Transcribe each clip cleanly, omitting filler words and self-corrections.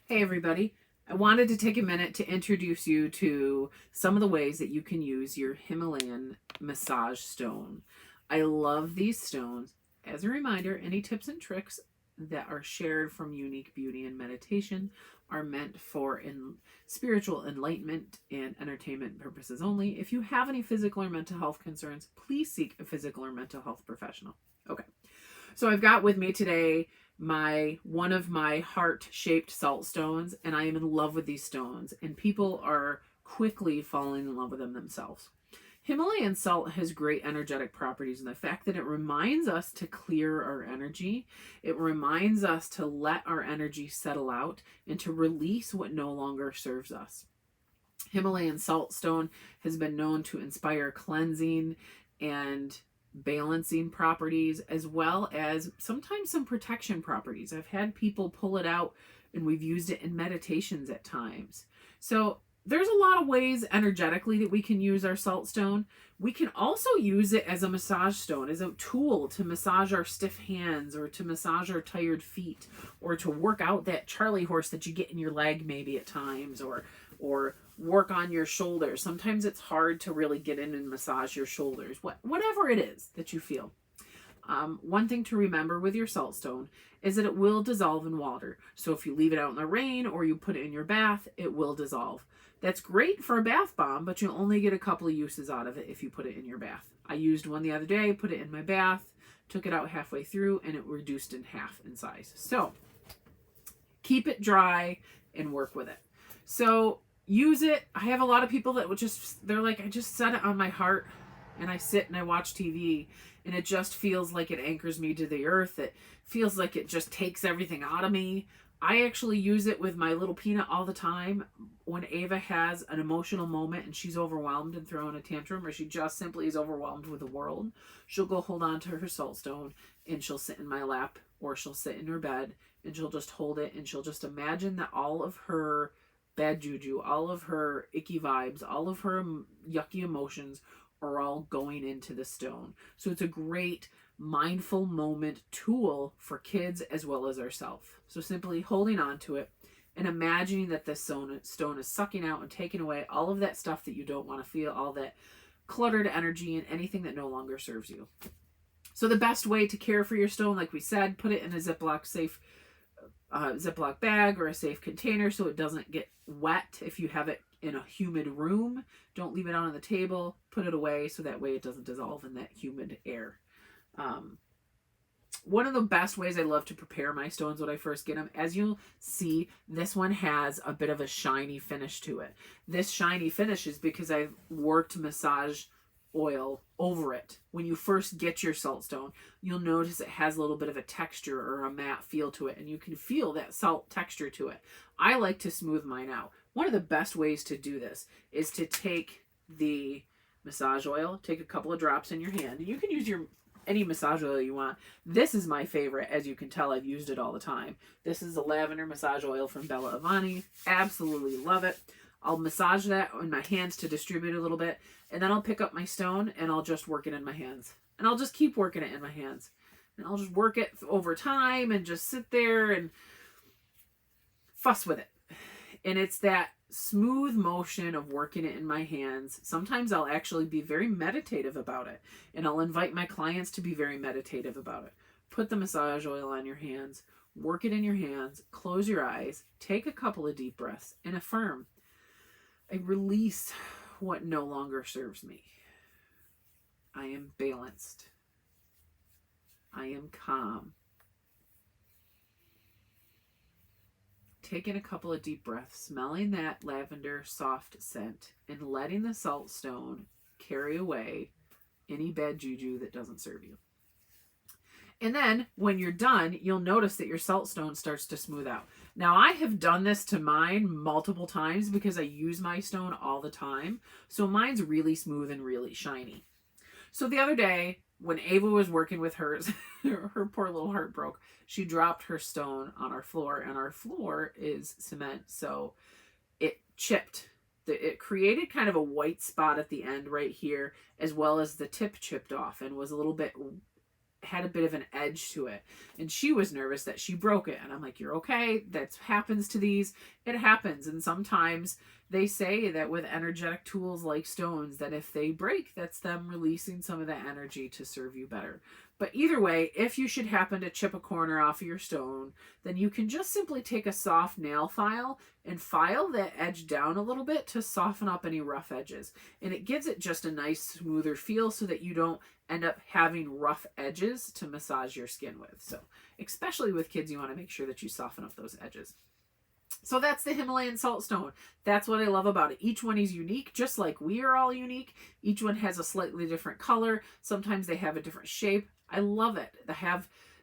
Hey everybody, I wanted to take a minute to introduce you to some of the ways that you can use your Himalayan massage stone. I love these stones. As a reminder, any tips and tricks that are shared from Unique Beauty and Meditation are meant for spiritual enlightenment and entertainment purposes only. If you have any physical or mental health concerns, please seek a physical or mental health professional. Okay. So I've got with me today my one of my heart-shaped salt stones, and I am in love with these stones, and people are quickly falling in love with them themselves. Himalayan salt has great energetic properties, and the fact that it reminds us to clear our energy, it reminds us to let our energy settle out and to release what no longer serves us. Himalayan salt stone has been known to inspire cleansing and balancing properties, as well as sometimes some protection properties. I've had people pull it out and we've used it in meditations at times. So there's a lot of ways energetically that we can use our salt stone. We can also use it as a massage stone, as a tool to massage our stiff hands or to massage our tired feet or to work out that Charlie horse that you get in your leg maybe at times, or work on your shoulders. Sometimes it's hard to really get in and massage your shoulders. Whatever it is that you feel. One thing to remember with your salt stone is that it will dissolve in water. So if you leave it out in the rain or you put it in your bath, it will dissolve. That's great for a bath bomb, but you'll only get a couple of uses out of it if you put it in your bath. I used one the other day, put it in my bath, took it out halfway through, and it reduced in half in size. So keep it dry and work with it. So use it. I have a lot of people that would they're like, I just set it on my heart and I sit and I watch TV and it just feels like it anchors me to the earth. It feels like it just takes everything out of me. I actually use it with my little peanut all the time. When Ava has an emotional moment and she's overwhelmed and throwing a tantrum, or she just simply is overwhelmed with the world, she'll go hold on to her salt stone and she'll sit in my lap or she'll sit in her bed and she'll just hold it and she'll just imagine that all of her bad juju, all of her icky vibes, all of her yucky emotions are all going into the stone. So it's a great mindful moment tool for kids as well as ourselves. So simply holding on to it and imagining that this stone is sucking out and taking away all of that stuff that you don't want to feel, all that cluttered energy and anything that no longer serves you. So the best way to care for your stone, like we said, put it in a Ziploc bag or a safe container so it doesn't get wet. If you have it in a humid room, don't leave it out on the table. Put it away so that way it doesn't dissolve in that humid air. One of the best ways I love to prepare my stones when I first get them, as you'll see, this one has a bit of a shiny finish to it. This shiny finish is because I've worked massage oil over it. When you first get your salt stone, you'll notice it has a little bit of a texture or a matte feel to it, and you can feel that salt texture to it. I like to smooth mine out. One of the best ways to do this is to take the massage oil, take a couple of drops in your hand, and you can use any massage oil you want. This is my favorite. As you can tell, I've used it all the time. This is a lavender massage oil from Bella Avani. Absolutely love it. I'll massage that in my hands to distribute a little bit, and then I'll pick up my stone and I'll just work it in my hands. And I'll just keep working it in my hands. And I'll just work it over time and just sit there and fuss with it. And it's that smooth motion of working it in my hands. Sometimes I'll actually be very meditative about it, and I'll invite my clients to be very meditative about it. Put the massage oil on your hands, work it in your hands, close your eyes, take a couple of deep breaths, and affirm, I release what no longer serves me. I am balanced. I am calm. Taking a couple of deep breaths, smelling that lavender soft scent, and letting the salt stone carry away any bad juju that doesn't serve you. And then when you're done, you'll notice that your salt stone starts to smooth out. Now, I have done this to mine multiple times because I use my stone all the time. So mine's really smooth and really shiny. So the other day, when Ava was working with hers, her poor little heart broke. She dropped her stone on our floor, and our floor is cement, so it chipped. It created kind of a white spot at the end right here, as well as the tip chipped off and was a little bit had a bit of an edge to it, and she was nervous that she broke it. And I'm like, you're okay, that happens to these, it happens. And sometimes they say that with energetic tools like stones, that if they break, that's them releasing some of that energy to serve you better. But either way, if you should happen to chip a corner off of your stone, then you can just simply take a soft nail file and file that edge down a little bit to soften up any rough edges. And it gives it just a nice smoother feel so that you don't end up having rough edges to massage your skin with. So especially with kids, you want to make sure that you soften up those edges. So that's the Himalayan salt stone. That's what I love about it. Each one is unique, just like we are all unique. Each one has a slightly different color. Sometimes they have a different shape. I love it.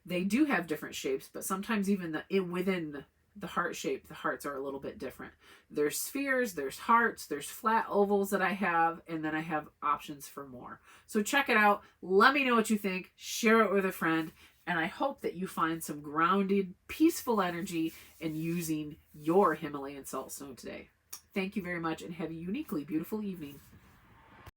They do have different shapes, but sometimes even within the heart shape, the hearts are a little bit different. There's spheres, there's hearts, there's flat ovals that I have, and then I have options for more. So check it out. Let me know what you think. Share it with a friend. And I hope that you find some grounded, peaceful energy in using your Himalayan salt stone today. Thank you very much and have a uniquely beautiful evening.